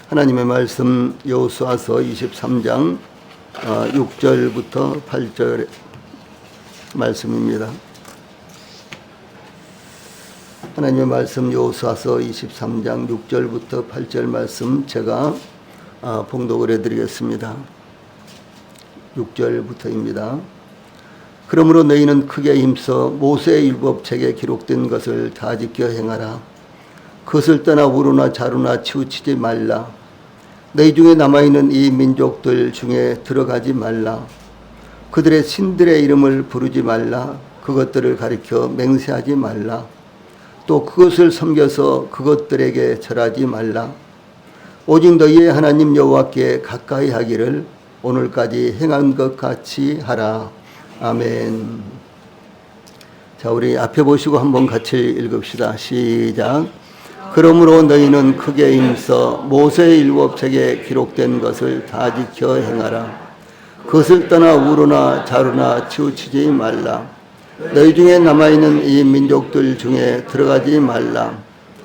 하나님의 말씀 여호수아서 23장 6절부터 8절 말씀입니다. 하나님의 말씀 여호수아서 23장 6절부터 8절 말씀 제가 봉독을 해드리겠습니다. 6절부터입니다. 그러므로 너희는 크게 힘써 모세의 율법책에 기록된 것을 다 지켜 행하라. 그것을 떠나 우로나 자로나 치우치지 말라. 너희 중에 남아있는 이 민족들 중에 들어가지 말라. 그들의 신들의 이름을 부르지 말라. 그것들을 가리켜 맹세하지 말라. 또 그것을 섬겨서 그것들에게 절하지 말라. 오직 너희의 하나님 여호와께 가까이 하기를 오늘까지 행한 것 같이 하라. 아멘. 자, 우리 앞에 보시고 한번 같이 읽읍시다. 시작. 그러므로 너희는 크게 힘써 모세의 율법책에 기록된 것을 다 지켜 행하라. 그것을 떠나 우로나 자로나 치우치지 말라. 너희 중에 남아있는 이 민족들 중에 들어가지 말라.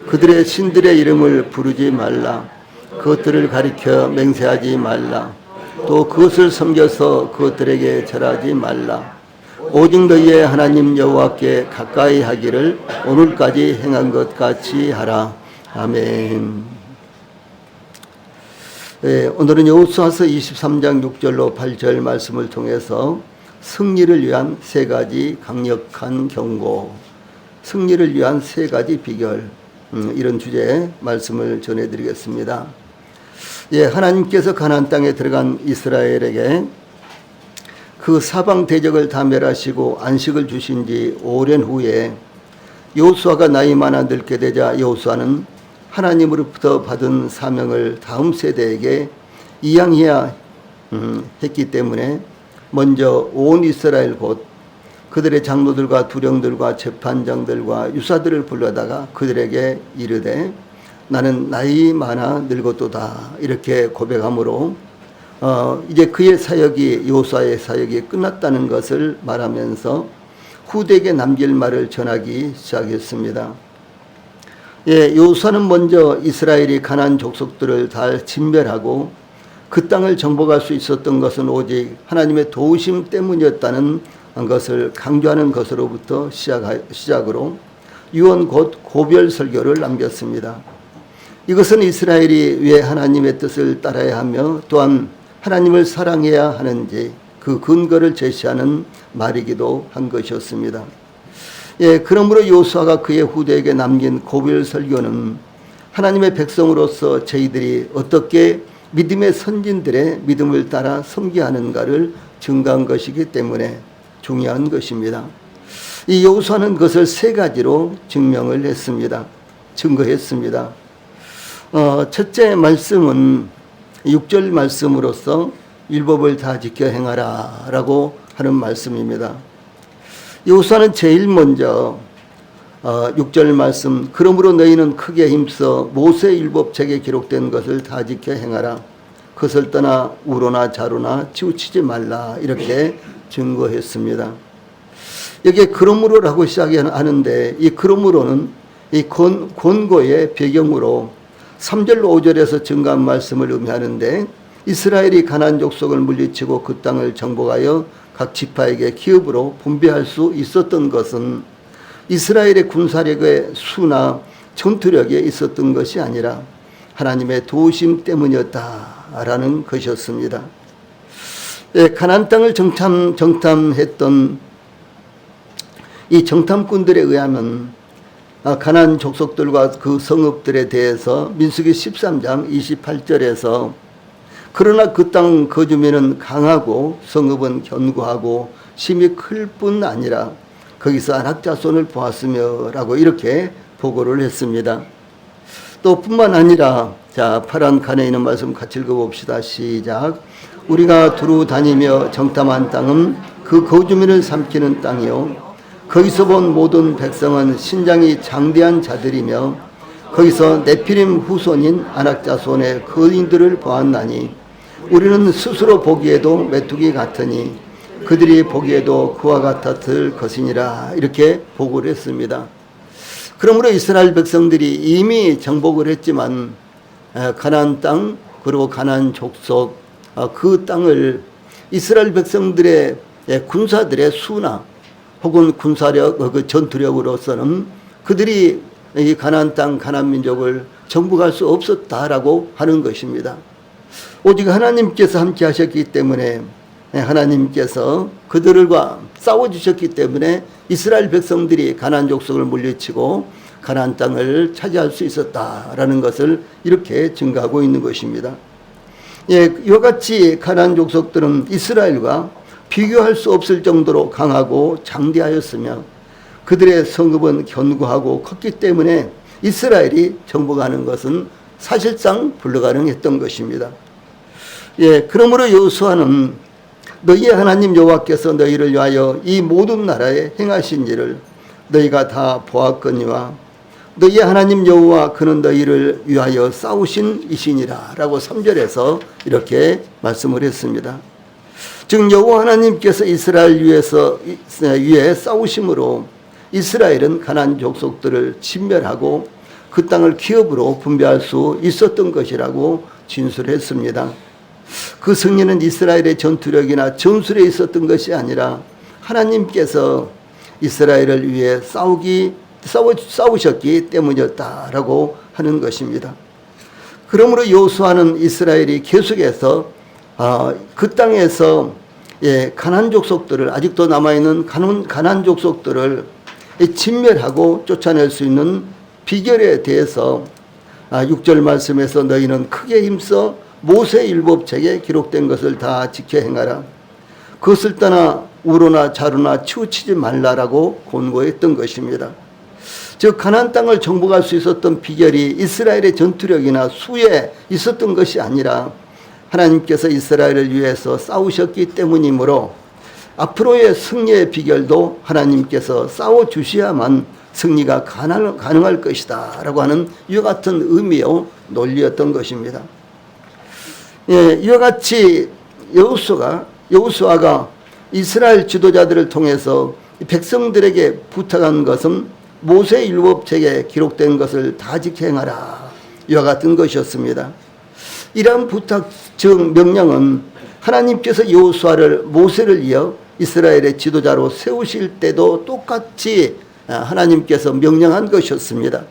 그들의 신들의 이름을 부르지 말라. 그것들을 가리켜 맹세하지 말라. 또 그것을 섬겨서 그것들에게 절하지 말라. 오직 너희의 하나님 여호와께 가까이 하기를 오늘까지 행한 것 같이 하라. 아멘. 네, 오늘은 여호수아서 23장 6절로 8절 말씀을 통해서 승리를 위한 세 가지 강력한 경고, 승리를 위한 세 가지 비결, 이런 주제의 말씀을 전해드리겠습니다. 예, 하나님께서 가나안 땅에 들어간 이스라엘에게 그 사방 대적을 다 멸하시고 안식을 주신 지 오랜 후에 여호수아가 나이 많아 늙게 되자 여호수아는 하나님으로부터 받은 사명을 다음 세대에게 이양해야 했기 때문에 먼저 온 이스라엘 곧 그들의 장로들과 두령들과 재판장들과 유사들을 불러다가 그들에게 이르되 나는 나이 많아 늙었도다 이렇게 고백하므로 이제 그의 사역이 여호수아의 사역이 끝났다는 것을 말하면서 후대에게 남길 말을 전하기 시작했습니다. 예, 여호수아는 먼저 이스라엘이 가나안 족속들을 다 진멸하고 그 땅을 정복할 수 있었던 것은 오직 하나님의 도우심 때문이었다는 것을 강조하는 것으로부터 시작으로 유언 곧 고별 설교를 남겼습니다. 이것은 이스라엘이 왜 하나님의 뜻을 따라야 하며 또한 하나님을 사랑해야 하는지 그 근거를 제시하는 말이기도 한 것이었습니다. 예, 그러므로 여호수아가 그의 후대에게 남긴 고별 설교는 하나님의 백성으로서 저희들이 어떻게 믿음의 선진들의 믿음을 따라 섬기하는가를 증거한 것이기 때문에 중요한 것입니다. 이 여호수아는 그것을 세 가지로 증명을 했습니다. 증거했습니다. 첫째 말씀은 6절 말씀으로서 율법을 다 지켜 행하라 라고 하는 말씀입니다. 여호수아는 제일 먼저 6절 말씀 그러므로 너희는 크게 힘써 모세의 율법책에 기록된 것을 다 지켜 행하라. 그것을 떠나 우로나 자로나 치우치지 말라 이렇게 증거했습니다. 여기에 그러므로라고 시작하는데 이 그러므로는 이 권고의 배경으로 3절 5절에서 증거한 말씀을 의미하는데 이스라엘이 가나안 족속을 물리치고 그 땅을 정복하여 각 지파에게 기업으로 분배할 수 있었던 것은 이스라엘의 군사력의 수나 전투력에 있었던 것이 아니라 하나님의 도우심 때문이었다라는 것이었습니다. 예, 가나안 땅을 정탐했던 이 정탐꾼들에 의하면 가나안 족속들과 그 성읍들에 대해서 민수기 13장 28절에서 그러나 그 땅 거주민은 강하고 성읍은 견고하고 심히 클 뿐 아니라 거기서 아낙 자손을 보았으며 라고 이렇게 보고를 했습니다. 또 뿐만 아니라 자 파란 칸에 있는 말씀 같이 읽어봅시다. 시작. 우리가 두루 다니며 정탐한 땅은 그 거주민을 삼키는 땅이요 거기서 본 모든 백성은 신장이 장대한 자들이며 거기서 네피림 후손인 아낙 자손의 거인들을 보았나니 우리는 스스로 보기에도 메뚜기 같으니 그들이 보기에도 그와 같았을 것이니라 이렇게 보고를 했습니다. 그러므로 이스라엘 백성들이 이미 정복을 했지만 가나안 땅 그리고 가나안 족속 그 땅을 이스라엘 백성들의 군사들의 수나 혹은 군사력 그 전투력으로서는 그들이 이 가나안 땅 가나안 민족을 정복할 수 없었다라고 하는 것입니다. 오직 하나님께서 함께 하셨기 때문에 하나님께서 그들과 싸워주셨기 때문에 이스라엘 백성들이 가나안 족속을 물리치고 가나안 땅을 차지할 수 있었다라는 것을 이렇게 증거하고 있는 것입니다. 이와 같이 가나안 족속들은 이스라엘과 비교할 수 없을 정도로 강하고 장대하였으며 그들의 성읍은 견고하고 컸기 때문에 이스라엘이 정복하는 것은 사실상 불가능했던 것입니다. 그러므로 여호수아는 너희의 하나님 여호와께서 너희를 위하여 이 모든 나라에 행하신 일을 너희가 다 보았거니와 너희의 하나님 여호와 그는 너희를 위하여 싸우신 이시니라 라고 3절에서 이렇게 말씀을 했습니다. 즉 여호와 하나님께서 이스라엘 위에 싸우심으로 이스라엘은 가나안 족속들을 진멸하고 그 땅을 기업으로 분배할 수 있었던 것이라고 진술했습니다. 그 승리는 이스라엘의 전투력이나 전술에 있었던 것이 아니라 하나님께서 이스라엘을 위해 싸우셨기 때문이었다라고 하는 것입니다. 그러므로 여호수아는 이스라엘이 계속해서 그 땅에서 가나안 족속들을 아직도 남아있는 가나안 족속들을 진멸하고 쫓아낼 수 있는 비결에 대해서 6절 말씀에서 너희는 크게 힘써 모세 율법책에 기록된 것을 다 지켜 행하라. 그것을 떠나 우로나 자로나 치우치지 말라라고 권고했던 것입니다. 즉 가나안 땅을 정복할 수 있었던 비결이 이스라엘의 전투력이나 수에 있었던 것이 아니라 하나님께서 이스라엘을 위해서 싸우셨기 때문이므로 앞으로의 승리의 비결도 하나님께서 싸워주셔야만 승리가 가능할 것이다 라고 하는 이와 같은 의미의 논리였던 것입니다. 이와 같이 여호수아가 이스라엘 지도자들을 통해서 백성들에게 부탁한 것은 모세 율법책에 기록된 것을 다 지켜 행하라 이와 같은 것이었습니다. 이러한 부탁 즉 명령은 하나님께서 여호수아를 모세를 이어 이스라엘의 지도자로 세우실 때도 똑같이 하나님께서 명령한 것이었습니다.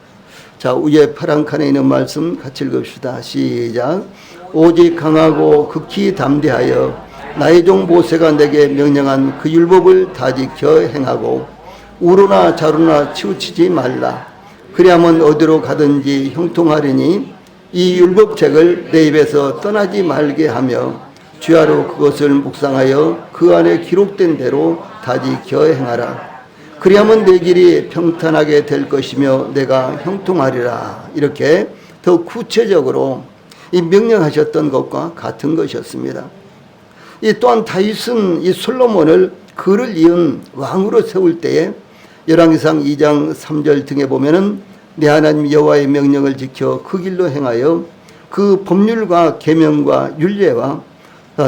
자, 위에 파란 칸에 있는 말씀 같이 읽읍시다. 시작. 오직 강하고 극히 담대하여 나의 종 모세가 내게 명령한 그 율법을 다 지켜 행하고 우로나 자로나 치우치지 말라. 그리하면 어디로 가든지 형통하리니 이 율법책을 내 입에서 떠나지 말게 하며 주야로 그것을 묵상하여 그 안에 기록된 대로 다 지켜 행하라. 그리하면 내 길이 평탄하게 될 것이며 내가 형통하리라. 이렇게 더 구체적으로 이 명령하셨던 것과 같은 것이었습니다. 이 또한 다윗은 이 솔로몬을 그를 이은 왕으로 세울 때에 열왕기상 2장 3절 등에 보면은 내 하나님 여호와의 명령을 지켜 그 길로 행하여 그 법률과 계명과 율례와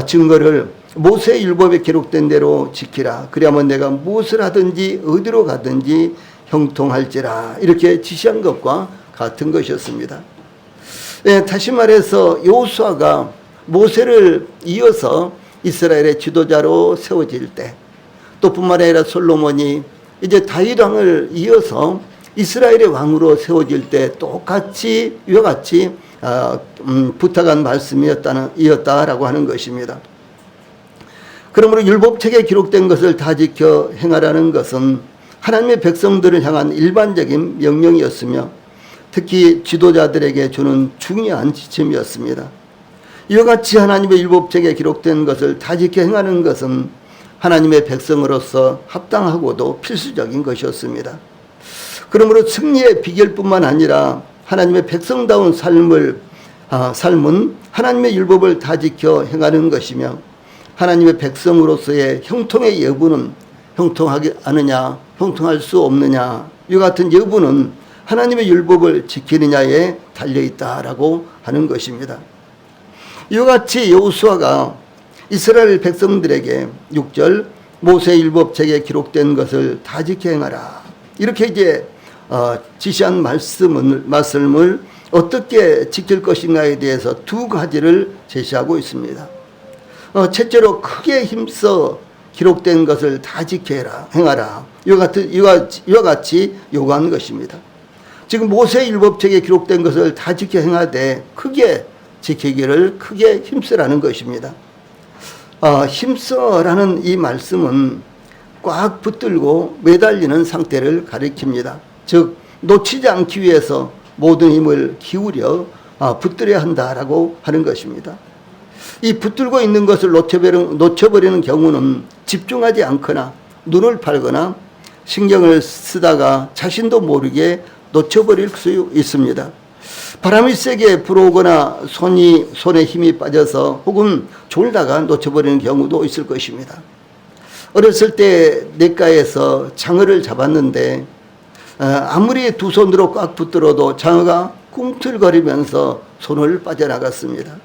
증거를 모세 율법에 기록된 대로 지키라. 그리하면 내가 무엇을 하든지 어디로 가든지 형통할지라. 이렇게 지시한 것과 같은 것이었습니다. 다시 말해서 여호수아가 모세를 이어서 이스라엘의 지도자로 세워질 때 또 뿐만 아니라 솔로몬이 이제 다윗 왕을 이어서 이스라엘의 왕으로 세워질 때 똑같이 이와 같이 부탁한 말씀이었다라고 하는 것입니다. 그러므로 율법책에 기록된 것을 다 지켜 행하라는 것은 하나님의 백성들을 향한 일반적인 명령이었으며 특히 지도자들에게 주는 중요한 지침이었습니다. 이와 같이 하나님의 율법책에 기록된 것을 다 지켜 행하는 것은 하나님의 백성으로서 합당하고도 필수적인 것이었습니다. 그러므로 승리의 비결뿐만 아니라 하나님의 백성다운 삶은 하나님의 율법을 다 지켜 행하는 것이며 하나님의 백성으로서의 형통의 여부는 형통하지 않느냐, 형통할 수 없느냐, 이 같은 여부는 하나님의 율법을 지키느냐에 달려있다라고 하는 것입니다. 이와 같이 여호수아가 이스라엘 백성들에게 6절 모세 율법책에 기록된 것을 다 지켜 행하라. 이렇게 이제 지시한 말씀을 어떻게 지킬 것인가에 대해서 두 가지를 제시하고 있습니다. 첫째로 크게 힘써 기록된 것을 다 지켜라, 행하라. 이와 같이 요구하는 것입니다. 지금 모세 율법책에 기록된 것을 다 지켜 행하되 크게 지키기를 크게 힘쓰라는 것입니다. 힘써라는 이 말씀은 꽉 붙들고 매달리는 상태를 가리킵니다. 즉 놓치지 않기 위해서 모든 힘을 기울여 붙들어야 한다라고 하는 것입니다. 이 붙들고 있는 것을 놓쳐버리는 경우는 집중하지 않거나 눈을 팔거나 신경을 쓰다가 자신도 모르게 놓쳐버릴 수 있습니다. 바람이 세게 불어오거나 손에 힘이 빠져서 혹은 졸다가 놓쳐버리는 경우도 있을 것입니다. 어렸을 때 냇가에서 장어를 잡았는데 아무리 두 손으로 꽉 붙들어도 장어가 꿈틀거리면서 손을 빠져나갔습니다.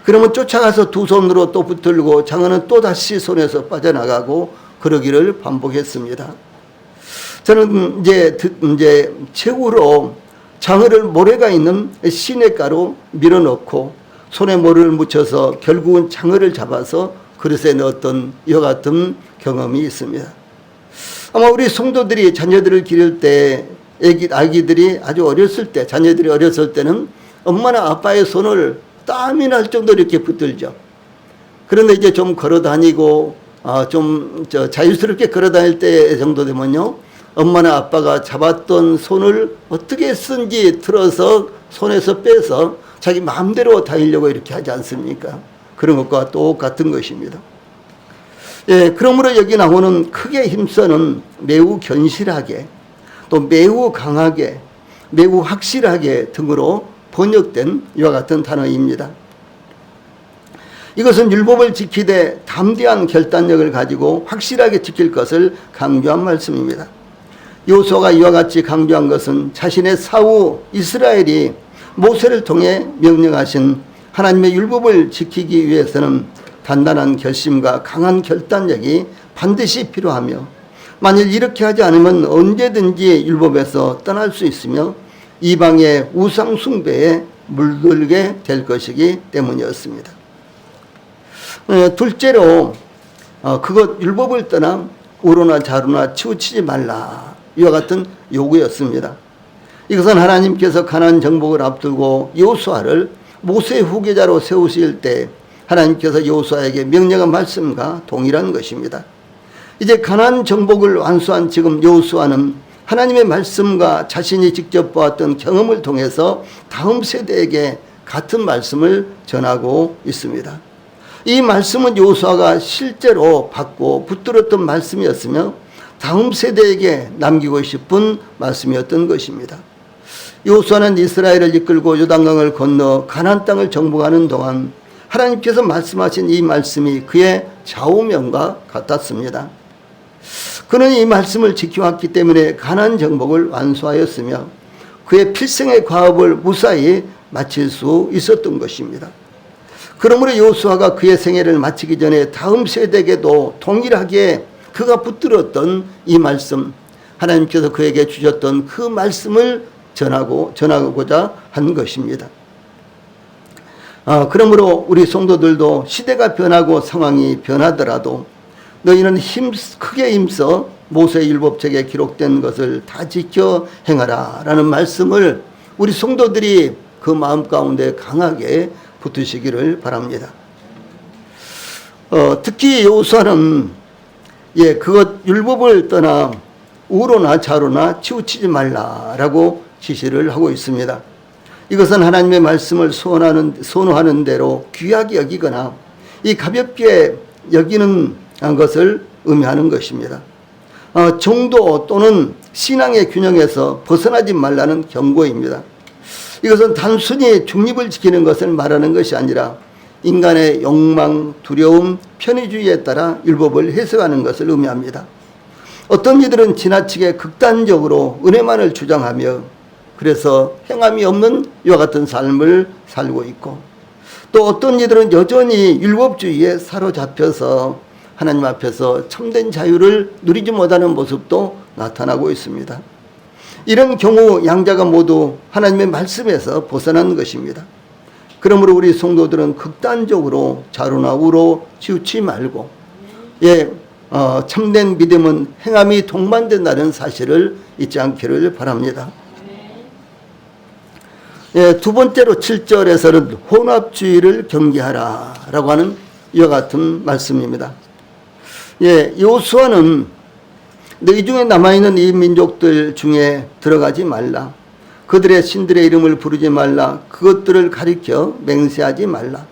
그러면 쫓아가서 두 손으로 또 붙들고 장어는 또다시 손에서 빠져나가고 그러기를 반복했습니다. 저는 이제 최후로 장어를 모래가 있는 시냇가로 밀어넣고 손에 모래를 묻혀서 결국은 장어를 잡아서 그릇에 넣었던 이와 같은 경험이 있습니다. 아마 우리 성도들이 자녀들을 기를 때 아기들이 아주 어렸을 때, 자녀들이 어렸을 때는 엄마나 아빠의 손을 땀이 날 정도로 이렇게 붙들죠. 그런데 이제 좀 걸어 다니고 좀 자유스럽게 걸어 다닐 때 정도 되면요, 엄마나 아빠가 잡았던 손을 어떻게 쓴지 틀어서 손에서 빼서 자기 마음대로 다니려고 이렇게 하지 않습니까? 그런 것과 똑같은 것입니다. 예, 그러므로 여기 나오는 크게 힘써는 매우 견실하게 또 매우 강하게 매우 확실하게 등으로 번역된 이와 같은 단어입니다. 이것은 율법을 지키되 담대한 결단력을 가지고 확실하게 지킬 것을 강조한 말씀입니다. 여호수아가 이와 같이 강조한 것은 자신의 사후 이스라엘이 모세를 통해 명령하신 하나님의 율법을 지키기 위해서는 단단한 결심과 강한 결단력이 반드시 필요하며 만일 이렇게 하지 않으면 언제든지 율법에서 떠날 수 있으며 이방의 우상 숭배에 물들게 될 것이기 때문이었습니다. 둘째로 율법을 떠나 우로나 자로나 치우치지 말라 이와 같은 요구였습니다. 이것은 하나님께서 가나안 정복을 앞두고 여호수아를 모세의 후계자로 세우실 때 하나님께서 여호수아에게 명령한 말씀과 동일한 것입니다. 이제 가나안 정복을 완수한 지금 여호수아는 하나님의 말씀과 자신이 직접 보았던 경험을 통해서 다음 세대에게 같은 말씀을 전하고 있습니다. 이 말씀은 여호수아가 실제로 받고 붙들었던 말씀이었으며 다음 세대에게 남기고 싶은 말씀이었던 것입니다. 여호수아는 이스라엘을 이끌고 요단강을 건너 가나안 땅을 정복하는 동안 하나님께서 말씀하신 이 말씀이 그의 좌우명과 같았습니다. 그는 이 말씀을 지켜왔기 때문에 가나안 정복을 완수하였으며 그의 필생의 과업을 무사히 마칠 수 있었던 것입니다. 그러므로 여호수아가 그의 생애를 마치기 전에 다음 세대에게도 동일하게 그가 붙들었던 이 말씀, 하나님께서 그에게 주셨던 그 말씀을 전하고자 한 것입니다. 그러므로 우리 성도들도 시대가 변하고 상황이 변하더라도 너희는 크게 힘써 모세의 율법책에 기록된 것을 다 지켜 행하라 라는 말씀을 우리 성도들이 그 마음 가운데 강하게 붙으시기를 바랍니다. 특히 여호수아는 율법을 떠나 우로나 자로나 치우치지 말라라고 지시를 하고 있습니다. 이것은 하나님의 말씀을 선호하는 대로 귀하게 여기거나 이 가볍게 여기는 것을 의미하는 것입니다. 정도 또는 신앙의 균형에서 벗어나지 말라는 경고입니다. 이것은 단순히 중립을 지키는 것을 말하는 것이 아니라 인간의 욕망, 두려움, 편의주의에 따라 율법을 해석하는 것을 의미합니다. 어떤 이들은 지나치게 극단적으로 은혜만을 주장하며 그래서 행함이 없는 이와 같은 삶을 살고 있고 또 어떤 이들은 여전히 율법주의에 사로잡혀서 하나님 앞에서 참된 자유를 누리지 못하는 모습도 나타나고 있습니다. 이런 경우 양자가 모두 하나님의 말씀에서 벗어난 것입니다. 그러므로 우리 성도들은 극단적으로 좌로나 우로 치우치 말고 참된 믿음은 행함이 동반된다는 사실을 잊지 않기를 바랍니다. 두 번째로 7절에서는 혼합주의를 경계하라 라고 하는 이와 같은 말씀입니다. 여호수아는 너희 중에 남아있는 이 민족들 중에 들어가지 말라. 그들의 신들의 이름을 부르지 말라. 그것들을 가리켜 맹세하지 말라.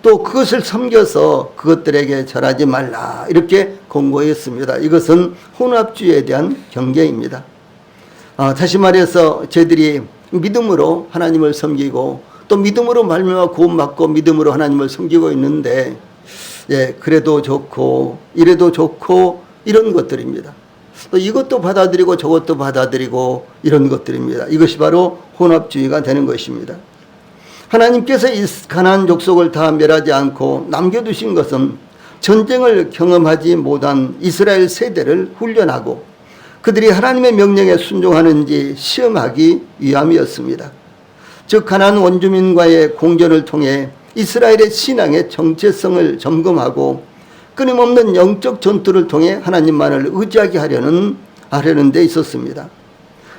또 그것을 섬겨서 그것들에게 절하지 말라. 이렇게 권고했습니다. 이것은 혼합주의에 대한 경계입니다. 다시 말해서 저희들이 믿음으로 하나님을 섬기고 또 믿음으로 말미암아 구원받고 믿음으로 하나님을 섬기고 있는데 그래도 좋고 이래도 좋고 이런 것들입니다. 또 이것도 받아들이고 저것도 받아들이고 이런 것들입니다. 이것이 바로 혼합주의가 되는 것입니다. 하나님께서 이 가나안 족속을 다 멸하지 않고 남겨두신 것은 전쟁을 경험하지 못한 이스라엘 세대를 훈련하고 그들이 하나님의 명령에 순종하는지 시험하기 위함이었습니다. 즉 가나안 원주민과의 공전을 통해 이스라엘의 신앙의 정체성을 점검하고 끊임없는 영적 전투를 통해 하나님만을 의지하게 하려는 데 있었습니다.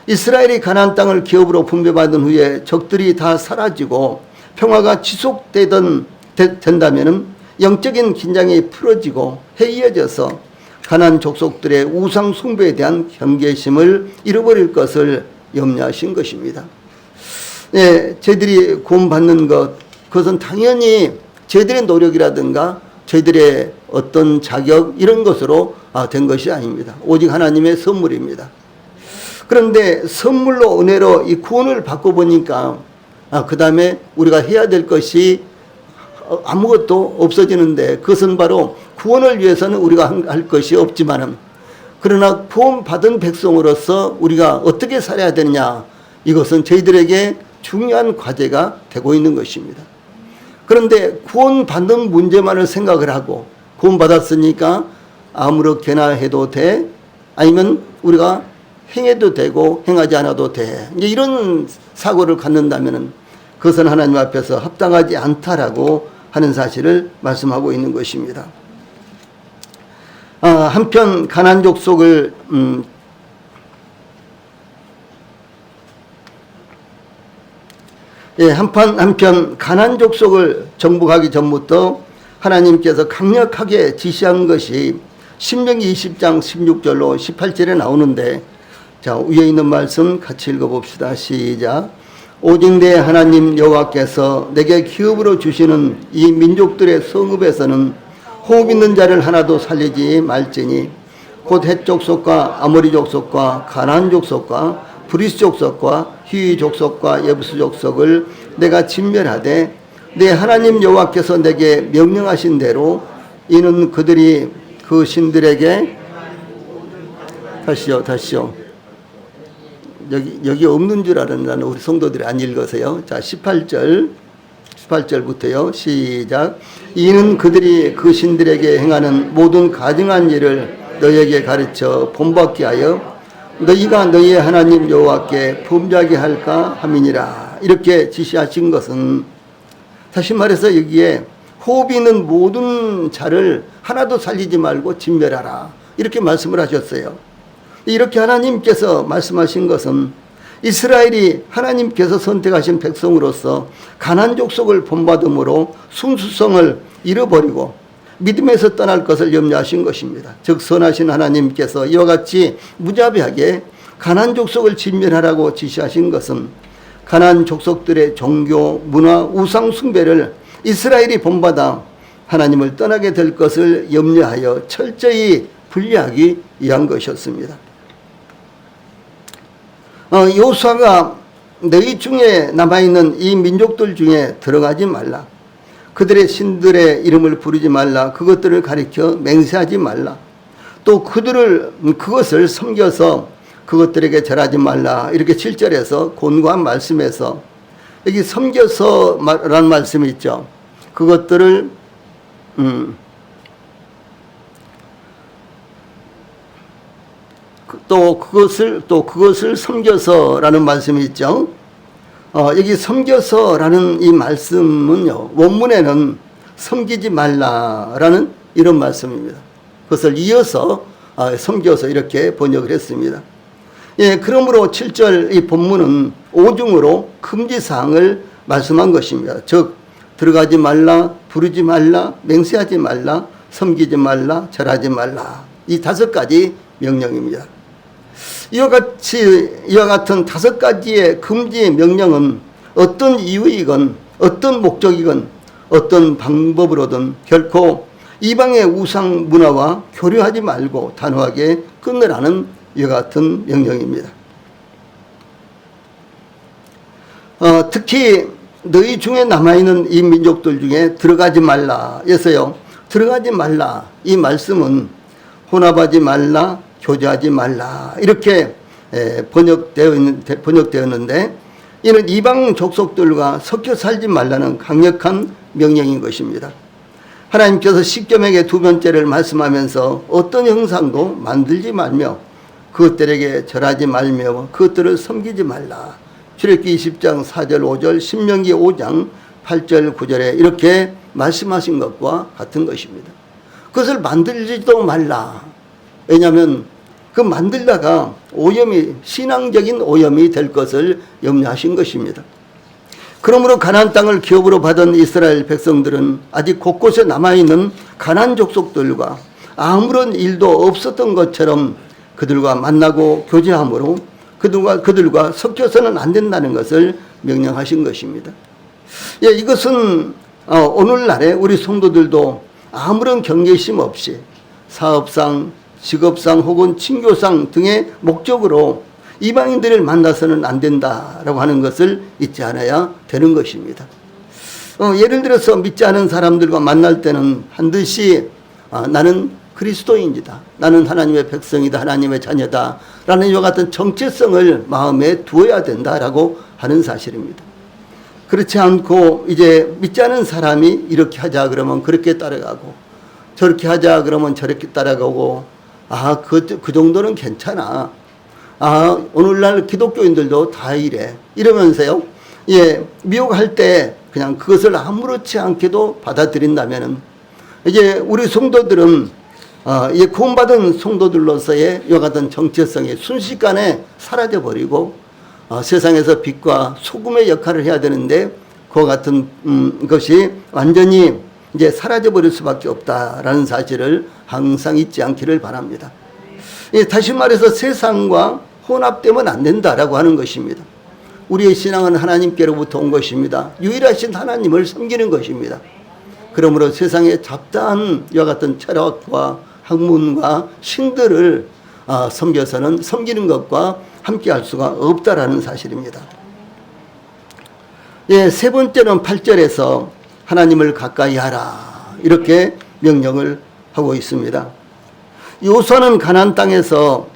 이스라엘이 가나안 땅을 기업으로 분배받은 후에 적들이 다 사라지고 평화가 된다면 영적인 긴장이 풀어지고 해이해져서 가나안 족속들의 우상 숭배에 대한 경계심을 잃어버릴 것을 염려하신 것입니다. 저희들이 구원받는 것, 그것은 당연히 저희들의 노력이라든가 저희들의 어떤 자격 이런 것으로 된 것이 아닙니다. 오직 하나님의 선물입니다. 그런데 선물로 은혜로 이 구원을 받고 보니까 그 다음에 우리가 해야 될 것이 아무것도 없어지는데 그것은 바로 구원을 위해서는 우리가 할 것이 없지만은 그러나 구원받은 백성으로서 우리가 어떻게 살아야 되느냐 이것은 저희들에게 중요한 과제가 되고 있는 것입니다. 그런데 구원받는 문제만을 생각을 하고 구원받았으니까 아무렇게나 해도 돼 아니면 우리가 행해도 되고 행하지 않아도 돼 이런 사고를 갖는다면 그것은 하나님 앞에서 합당하지 않다라고 하는 사실을 말씀하고 있는 것입니다. 한편 가나안 족속을 한편 가나안 족속을 정복하기 전부터 하나님께서 강력하게 지시한 것이 신명기 20장 16절로 18절에 나오는데 자 위에 있는 말씀 같이 읽어봅시다. 시작. 오직 내 하나님 여호와께서 내게 기업으로 주시는 이 민족들의 성읍에서는 호흡 있는 자를 하나도 살리지 말지니 곧 헷 족속과 아모리 족속과 가나안 족속과 브리스 족속과 히위 족속과 예부스 족속을 내가 진멸하되 내 하나님 여호와께서 내게 명령하신 대로 이는 그들이 그 신들에게 다시요. 여기 없는 줄 알았는데 우리 성도들이 안 읽으세요. 자, 18절부터요. 시작. 이는 그들이 그 신들에게 행하는 모든 가증한 일을 너희에게 가르쳐 본받게 하여 너희가 너희의 하나님 여호와께 범죄하게 할까 함이니라. 이렇게 지시하신 것은 다시 말해서 여기에 호흡이 있는 모든 자를 하나도 살리지 말고 진멸하라. 이렇게 말씀을 하셨어요. 이렇게 하나님께서 말씀하신 것은 이스라엘이 하나님께서 선택하신 백성으로서 가나안 족속을 본받음으로 순수성을 잃어버리고 믿음에서 떠날 것을 염려하신 것입니다. 즉 선하신 하나님께서 이와 같이 무자비하게 가나안 족속을 진멸하라고 지시하신 것은 가나안 족속들의 종교, 문화, 우상 숭배를 이스라엘이 본받아 하나님을 떠나게 될 것을 염려하여 철저히 분리하기 위한 것이었습니다. 여호수아가 너희 중에 남아있는 이 민족들 중에 들어가지 말라. 그들의 신들의 이름을 부르지 말라. 그것들을 가리켜 맹세하지 말라. 또 그것을 섬겨서 그것들에게 절하지 말라. 이렇게 7절에서 권고한 말씀에서 여기 섬겨서 라는 말씀이 있죠. 그것들을 또 그것을 섬겨서라는 말씀이 있죠. 여기 섬겨서라는 이 말씀은요, 원문에는 섬기지 말라라는 이런 말씀입니다. 그것을 이어서 섬겨서 이렇게 번역을 했습니다. 예, 그러므로 7절 이 본문은 오중으로 금지사항을 말씀한 것입니다. 즉, 들어가지 말라, 부르지 말라, 맹세하지 말라, 섬기지 말라, 절하지 말라. 이 5가지 명령입니다. 이와 같은 5가지의 금지 명령은 어떤 이유이건, 어떤 목적이건, 어떤 방법으로든 결코 이방의 우상 문화와 교류하지 말고 단호하게 끊으라는 이와 같은 명령입니다. 특히 너희 중에 남아있는 이 민족들 중에 들어가지 말라에서요, 들어가지 말라 이 말씀은 혼합하지 말라, 교제하지 말라 이렇게 번역되었는데, 이는 이방 족속들과 섞여 살지 말라는 강력한 명령인 것입니다. 하나님께서 십계명의 2번째를 말씀하면서 어떤 형상도 만들지 말며 그것들에게 절하지 말며 그것들을 섬기지 말라. 출애굽기 20장 4절 5절, 신명기 5장 8절 9절에 이렇게 말씀하신 것과 같은 것입니다. 그것을 만들지도 말라. 왜냐하면 그 만들다가 신앙적인 오염이 될 것을 염려하신 것입니다. 그러므로 가나안 땅을 기업으로 받은 이스라엘 백성들은 아직 곳곳에 남아있는 가나안 족속들과 아무런 일도 없었던 것처럼 그들과 만나고 교제함으로 그들과 섞여서는 안 된다는 것을 명령하신 것입니다. 예, 이것은 오늘날에 우리 성도들도 아무런 경계심 없이 사업상, 직업상 혹은 친교상 등의 목적으로 이방인들을 만나서는 안 된다라고 하는 것을 잊지 않아야 되는 것입니다. 예를 들어서 믿지 않은 사람들과 만날 때는 반드시 나는 그리스도인이다, 나는 하나님의 백성이다, 하나님의 자녀다 라는 이와 같은 정체성을 마음에 두어야 된다라고 하는 사실입니다. 그렇지 않고 이제 믿지 않은 사람이 이렇게 하자 그러면 그렇게 따라가고, 저렇게 하자 그러면 저렇게 따라가고, 그 정도는 괜찮아, 오늘날 기독교인들도 다 이래 이러면서요, 예, 미혹할 때 그냥 그것을 아무렇지 않게도 받아들인다면은 이제 우리 성도들은 구원받은 성도들로서의 이와 같은 정체성이 순식간에 사라져버리고 세상에서 빛과 소금의 역할을 해야 되는데 그와 같은 것이 완전히 이제 사라져버릴 수밖에 없다라는 사실을 항상 잊지 않기를 바랍니다. 다시 말해서 세상과 혼합되면 안 된다라고 하는 것입니다. 우리의 신앙은 하나님께로부터 온 것입니다. 유일하신 하나님을 섬기는 것입니다. 그러므로 세상의 잡다한 이와 같은 철학과 학문과 신들을 섬겨서는 섬기는 것과 함께 할 수가 없다라는 사실입니다. 예, 세 번째는 8절에서 하나님을 가까이 하라 이렇게 명령을 하고 있습니다. 요수아는 가나안 땅에서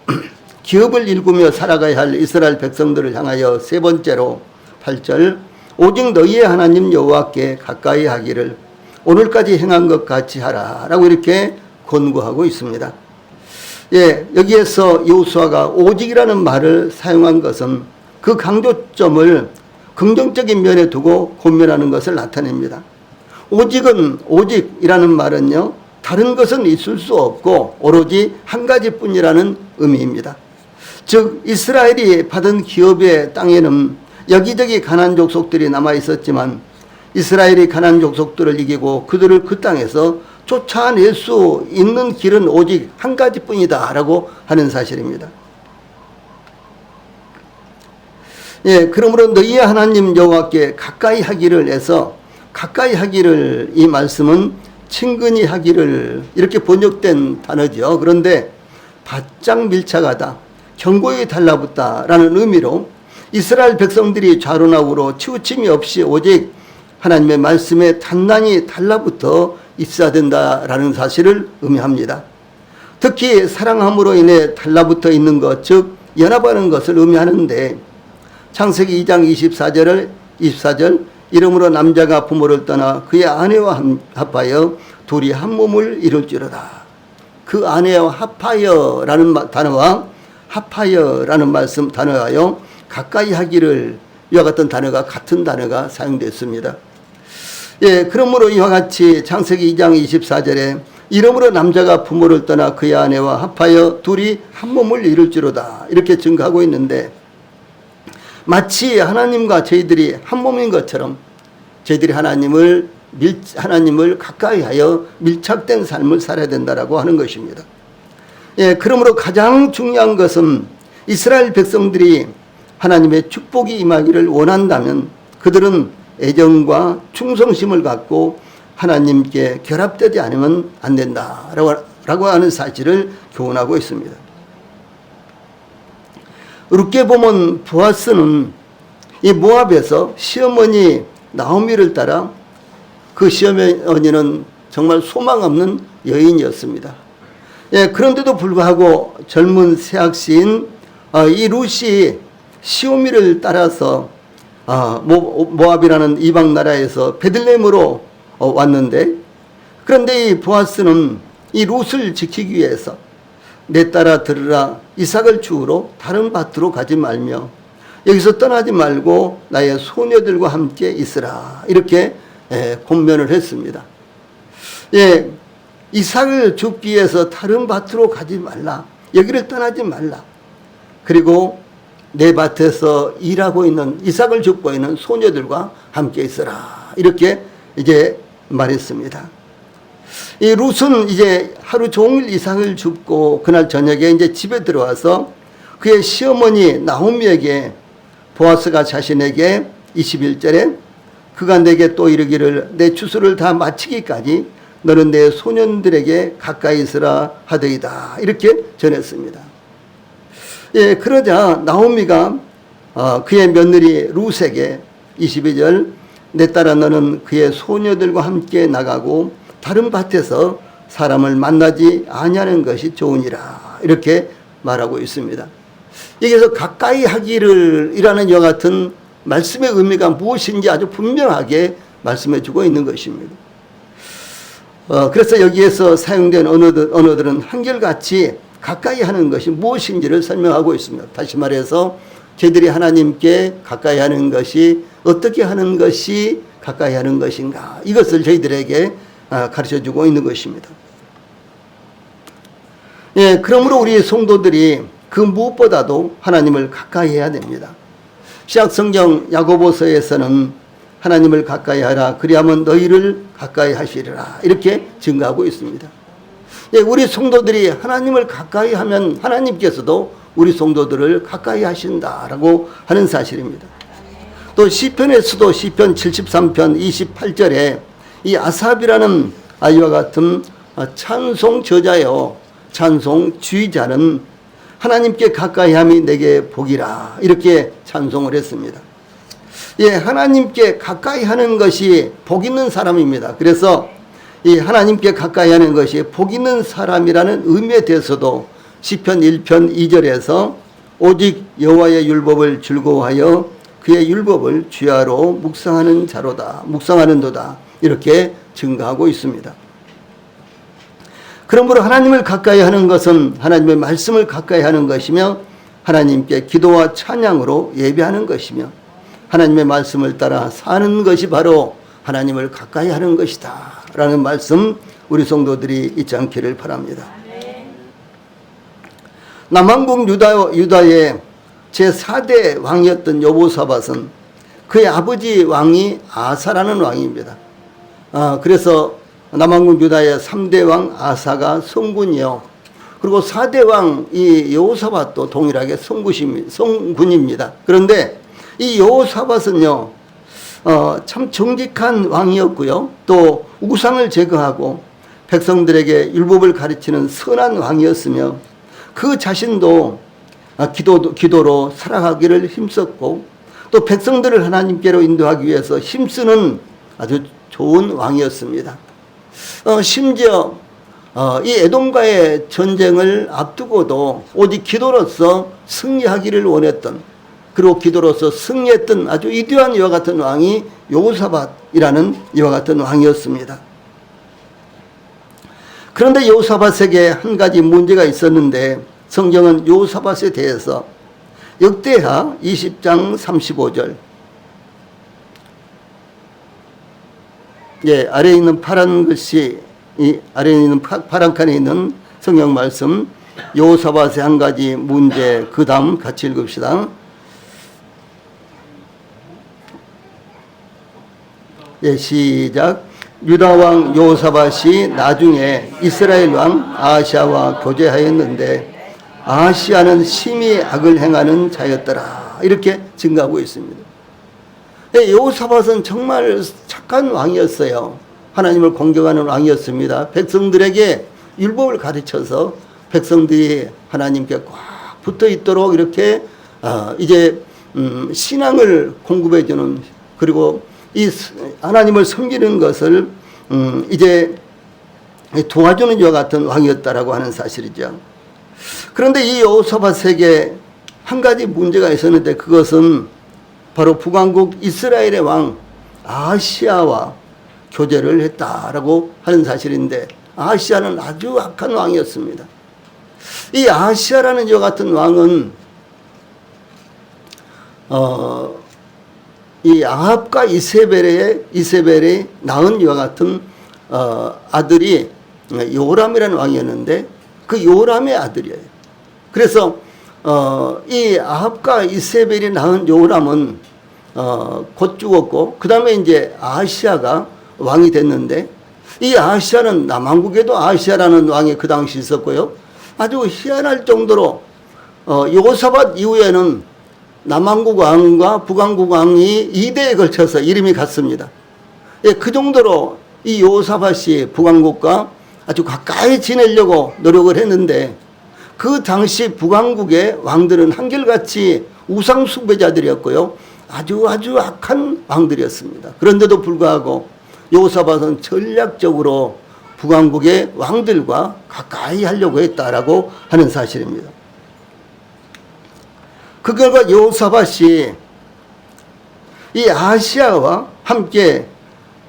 기업을 일구며 살아가야 할 이스라엘 백성들을 향하여 세 번째로 8절 오직 너희의 하나님 여호와께 가까이 하기를 오늘까지 행한 것 같이 하라 라고 이렇게 권고하고 있습니다. 예, 여기에서 여호수아가 오직이라는 말을 사용한 것은 그 강조점을 긍정적인 면에 두고 권면하는 것을 나타냅니다. 오직이라는 말은요, 다른 것은 있을 수 없고 오로지 한 가지뿐이라는 의미입니다. 즉 이스라엘이 받은 기업의 땅에는 여기저기 가나안 족속들이 남아 있었지만 이스라엘이 가나안 족속들을 이기고 그들을 그 땅에서 쫓아낼 수 있는 길은 오직 한 가지뿐이다 라고 하는 사실입니다. 예, 그러므로 너희의 하나님 여호와께 가까이 하기를 해서 가까이 하기를, 이 말씀은 친근히 하기를 이렇게 번역된 단어죠. 그런데 바짝 밀착하다, 견고히 달라붙다 라는 의미로 이스라엘 백성들이 좌로 우로 치우침이 없이 오직 하나님의 말씀에 단단히 달라붙어 있어야 된다라는 사실을 의미합니다. 특히 사랑함으로 인해 달라붙어 있는 것, 즉 연합하는 것을 의미하는데 창세기 2장 24절 이러므로 남자가 부모를 떠나 그의 아내와 합하여 둘이 한 몸을 이룰지어다. 그 아내와 합하여라는 단어와 합하여라는 말씀 단어가요, 가까이 하기를, 이와 같은 단어가, 같은 단어가 사용됐습니다. 예, 그러므로 이와 같이 창세기 2장 24절에 이러므로 남자가 부모를 떠나 그의 아내와 합하여 둘이 한 몸을 이룰지로다, 이렇게 증거하고 있는데, 마치 하나님과 저희들이 한 몸인 것처럼 저희들이 하나님을 가까이 하여 밀착된 삶을 살아야 된다라고 하는 것입니다. 예, 그러므로 가장 중요한 것은 이스라엘 백성들이 하나님의 축복이 임하기를 원한다면 그들은 애정과 충성심을 갖고 하나님께 결합되지 않으면 안 된다라고 하는 사실을 교훈하고 있습니다. 룻게 보면 보아스는 이 모압에서 시어머니 나오미를 따라, 그 시어머니는 정말 소망 없는 여인이었습니다. 예, 그런데도 불구하고 젊은 새학시인 이 룻이 시오미를 따라서 모압이라는 이방 나라에서 베들레헴으로 왔는데, 그런데 이 보아스는 이 룻을 지키기 위해서 내 딸아 들으라, 이삭을 주우러 다른 밭으로 가지 말며 여기서 떠나지 말고 나의 소녀들과 함께 있으라, 이렇게 권면을 했습니다. 예, 이삭을 줍기 위해서 다른 밭으로 가지 말라, 여기를 떠나지 말라, 그리고 내 밭에서 일하고 있는, 이삭을 줍고 있는 소녀들과 함께 있으라, 이렇게 이제 말했습니다. 이 룻은 이제 하루 종일 이삭을 줍고 그날 저녁에 이제 집에 들어와서 그의 시어머니 나오미에게, 보아스가 자신에게 21절에 그가 내게 또 이르기를 내 추수를 다 마치기까지 너는 내 소년들에게 가까이 있으라 하더이다, 이렇게 전했습니다. 예, 그러자 나오미가 그의 며느리 룻에게 22절 내 딸아 너는 그의 소녀들과 함께 나가고 다른 밭에서 사람을 만나지 아니하는 것이 좋으니라, 이렇게 말하고 있습니다. 여기서 가까이 하기를 이라는 이와 같은 말씀의 의미가 무엇인지 아주 분명하게 말씀해 주고 있는 것입니다. 그래서 여기에서 사용된 언어들은 한결같이 가까이 하는 것이 무엇인지를 설명하고 있습니다. 다시 말해서 저희들이 하나님께 가까이 하는 것이 어떻게 하는 것이 가까이 하는 것인가, 이것을 저희들에게 가르쳐주고 있는 것입니다. 예, 그러므로 우리 성도들이 그 무엇보다도 하나님을 가까이 해야 됩니다. 신약성경 야고보서에서는 하나님을 가까이 하라, 그리하면 너희를 가까이 하시리라, 이렇게 증거하고 있습니다. 예, 우리 성도들이 하나님을 가까이 하면 하나님께서도 우리 성도들을 가까이 하신다라고 하는 사실입니다. 또 시편에서도 시편 73편 28절에 이 아삽이라는 아이와 같은 찬송 저자요 찬송 주의자는 하나님께 가까이 함이 내게 복이라, 이렇게 찬송을 했습니다. 예, 하나님께 가까이 하는 것이 복 있는 사람입니다. 그래서 이 하나님께 가까이 하는 것이 복 있는 사람이라는 의미에 대해서도 시편 1편 2절에서 오직 여호와의 율법을 즐거워하여 그의 율법을 주야로 묵상하는 자로다, 묵상하는도다, 이렇게 증거하고 있습니다. 그러므로 하나님을 가까이 하는 것은 하나님의 말씀을 가까이 하는 것이며 하나님께 기도와 찬양으로 예배하는 것이며 하나님의 말씀을 따라 사는 것이 바로 하나님을 가까이 하는 것이다 라는 말씀 우리 성도들이 잊지 않기를 바랍니다. 남왕국 유다의 제4대 왕이었던 여호사밧은 그의 아버지 왕이 아사라는 왕입니다. 그래서 남왕국 유다의 3대 왕 아사가 성군이요, 그리고 4대 왕 이 여호사밧도 동일하게 성군입니다. 그런데 이 여호사밧은요 참 정직한 왕이었고요, 또 우상을 제거하고 백성들에게 율법을 가르치는 선한 왕이었으며 그 자신도 기도로 살아가기를 힘썼고 또 백성들을 하나님께로 인도하기 위해서 힘쓰는 아주 좋은 왕이었습니다. 심지어 이 에돔과의 전쟁을 앞두고도 오직 기도로서 승리하기를 원했던, 그리고 기도로서 승리했던 아주 위대한 이와 같은 왕이 여호사밧이라는 이와 같은 왕이었습니다. 그런데 여호사밧에게 한 가지 문제가 있었는데 성경은 여호사밧에 대해서 역대하 20장 35절, 예, 아래에 있는 파란 글씨, 이 아래에 있는 파란 칸에 있는 성경 말씀, 여호사밧의 한 가지 문제, 그 다음 같이 읽읍시다. 예, 시작. 유다 왕 여호사밧이 나중에 이스라엘 왕 아하시아와 교제하였는데 아하시아는 심히 악을 행하는 자였더라. 이렇게 증가하고 있습니다. 여호사밧은 정말 착한 왕이었어요. 하나님을 공경하는 왕이었습니다. 백성들에게 율법을 가르쳐서 백성들이 하나님께 꽉 붙어 있도록 이렇게 이제 신앙을 공급해 주는, 그리고 이 하나님을 섬기는 것을 이제 도와주는 이와 같은 왕이었다라고 하는 사실이죠. 그런데 이 여호사밧에게 한 가지 문제가 있었는데, 그것은 바로 북왕국 이스라엘의 왕 아하시아와 교제를 했다라고 하는 사실인데, 아하시아는 아주 악한 왕이었습니다. 이 아하시아라는 이와 같은 왕은 이 아합과 이세벨이 낳은 이와 같은 아들이 요람이라는 왕이었는데, 그 요람의 아들이에요. 그래서 이 아합과 이세벨이 낳은 요람은 곧 죽었고, 그 다음에 이제 아하시아가 왕이 됐는데, 이 아하시아는 남왕국에도 아하시아라는 왕이 그 당시 있었고요. 아주 희한할 정도로 여호사밧 이후에는 남왕국 왕과 북왕국 왕이 2대에 걸쳐서 이름이 같습니다. 예, 그 정도로 이 여호사밧이 북왕국과 아주 가까이 지내려고 노력을 했는데, 그 당시 북왕국의 왕들은 한결같이 우상 숭배자들이었고요. 아주 악한 왕들이었습니다. 그런데도 불구하고 여호사밧은 전략적으로 북왕국의 왕들과 가까이 하려고 했다라고 하는 사실입니다. 그 결과 여호사밧이 이 아하시아와 함께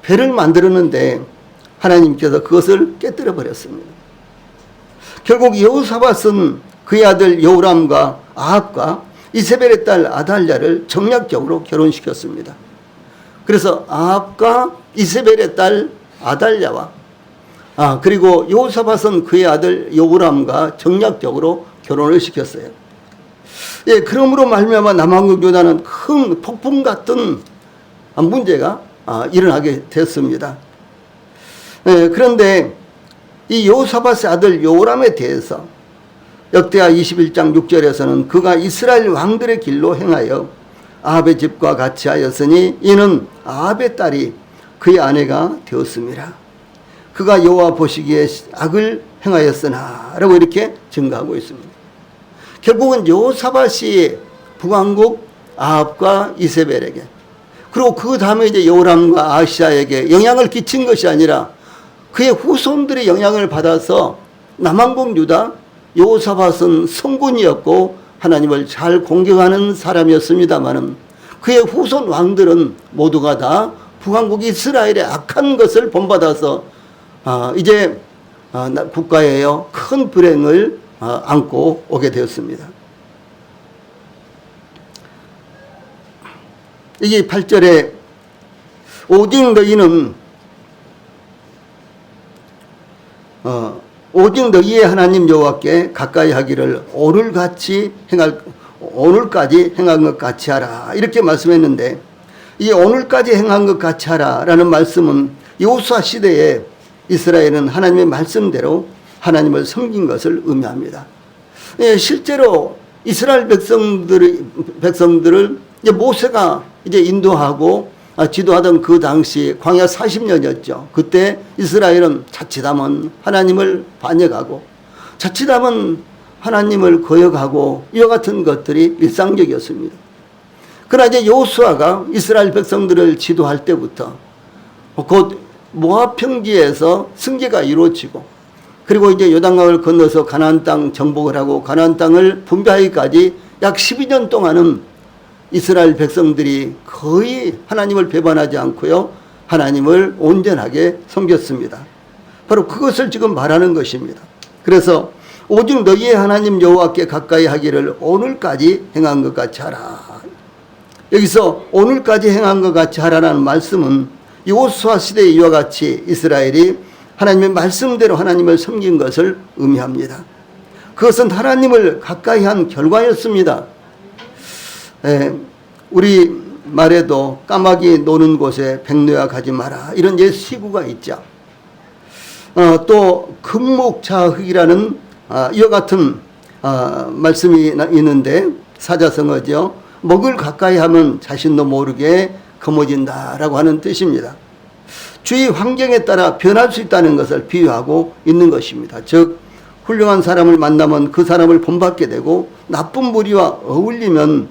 배를 만들었는데 하나님께서 그것을 깨뜨려 버렸습니다. 결국 여호사밧은 그의 아들 여호람과 아합과 이세벨의 딸 아달랴를 정략적으로 결혼시켰습니다. 그래서 아합과 이세벨의 딸 아달랴와 그리고 여호사밧은 그의 아들 여호람과 정략적으로 결혼을 시켰어요. 예, 그러므로 말미암아 남왕국 유다는 큰 폭풍 같은 문제가 일어나게 됐습니다. 예, 그런데 이 여호사밧의 아들 여호람에 대해서 역대하 21장 6절에서는 그가 이스라엘 왕들의 길로 행하여 아합의 집과 같이 하였으니 이는 아합의 딸이 그의 아내가 되었습니다. 그가 여호와 보시기에 악을 행하였으나 라고 이렇게 증가하고 있습니다. 결국은 여호사밧이 북왕국 아합과 이세벨에게, 그리고 그 다음에 이제 여호람과 아하시아에게 영향을 끼친 것이 아니라 그의 후손들의 영향을 받아서 남왕국 유다, 여호사밧은 성군이었고 하나님을 잘 공경하는 사람이었습니다마는 그의 후손 왕들은 모두가 다 북왕국 이스라엘의 악한 것을 본받아서 이제 국가에요 큰 불행을 안고 오게 되었습니다. 이게 8절에 오직 너희는 오직 너희의 하나님 여호와께 가까이 하기를 오늘까지 행한 것 같이 하라 이렇게 말씀했는데, 이 오늘까지 행한 것 같이 하라 라는 말씀은 여호수아 시대에 이스라엘은 하나님의 말씀대로 하나님을 섬긴 것을 의미합니다. 예, 실제로 이스라엘 백성들을 이제 모세가 이제 인도하고 지도하던 그 당시 광야 40년이었죠. 그때 이스라엘은 자칫하면 하나님을 반역하고 자칫하면 하나님을 거역하고 이와 같은 것들이 일상적이었습니다. 그러나 이제 여호수아가 이스라엘 백성들을 지도할 때부터 곧 모압 평지에서 승계가 이루어지고, 그리고 이제 요단강을 건너서 가나안 땅 정복을 하고 가나안 땅을 분배하기까지 약 12년 동안은 이스라엘 백성들이 거의 하나님을 배반하지 않고요, 하나님을 온전하게 섬겼습니다. 바로 그것을 지금 말하는 것입니다. 그래서 오직 너희의 하나님 여호와께 가까이 하기를 오늘까지 행한 것 같이 하라. 여기서 오늘까지 행한 것 같이 하라는 말씀은 여호수아 시대에 이와 같이 이스라엘이 하나님의 말씀대로 하나님을 섬긴 것을 의미합니다. 그것은 하나님을 가까이 한 결과였습니다. 우리 말에도 까마귀 노는 곳에 백로야 가지 마라, 이런 옛 시구가 있죠. 또 금목자흑이라는 이와 같은 말씀이 있는데 사자성어죠. 먹을 가까이 하면 자신도 모르게 거머진다라고 하는 뜻입니다. 주위 환경에 따라 변할 수 있다는 것을 비유하고 있는 것입니다. 즉 훌륭한 사람을 만나면 그 사람을 본받게 되고 나쁜 무리와 어울리면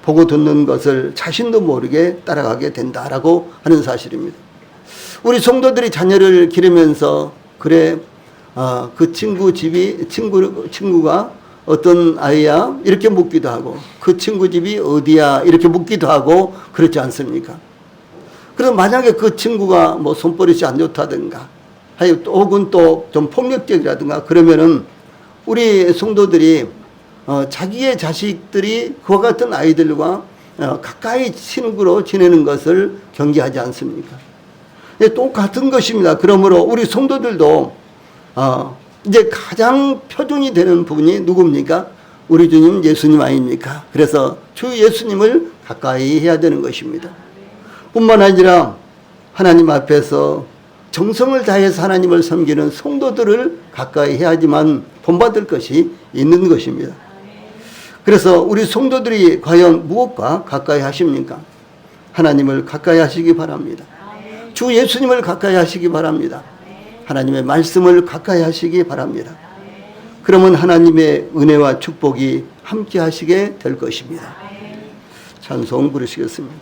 보고 듣는 것을 자신도 모르게 따라가게 된다라고 하는 사실입니다. 우리 성도들이 자녀를 기르면서 그래 그 친구가 어떤 아이야? 이렇게 묻기도 하고 그 친구 집이 어디야? 이렇게 묻기도 하고 그렇지 않습니까? 그래서 만약에 그 친구가 뭐 손버릇이 안 좋다든가 혹은 또 좀 폭력적이라든가 그러면은 우리 성도들이 자기의 자식들이 그와 같은 아이들과 가까이 친구로 지내는 것을 경계하지 않습니까? 똑같은 것입니다. 그러므로 우리 성도들도 이제 가장 표준이 되는 분이 누굽니까? 우리 주님 예수님 아닙니까? 그래서 주 예수님을 가까이 해야 되는 것입니다. 뿐만 아니라 하나님 앞에서 정성을 다해서 하나님을 섬기는 성도들을 가까이 해야지만 본받을 것이 있는 것입니다. 그래서 우리 성도들이 과연 무엇과 가까이 하십니까? 하나님을 가까이 하시기 바랍니다. 주 예수님을 가까이 하시기 바랍니다. 하나님의 말씀을 가까이 하시기 바랍니다. 그러면 하나님의 은혜와 축복이 함께 하시게 될 것입니다. 찬송 부르시겠습니다.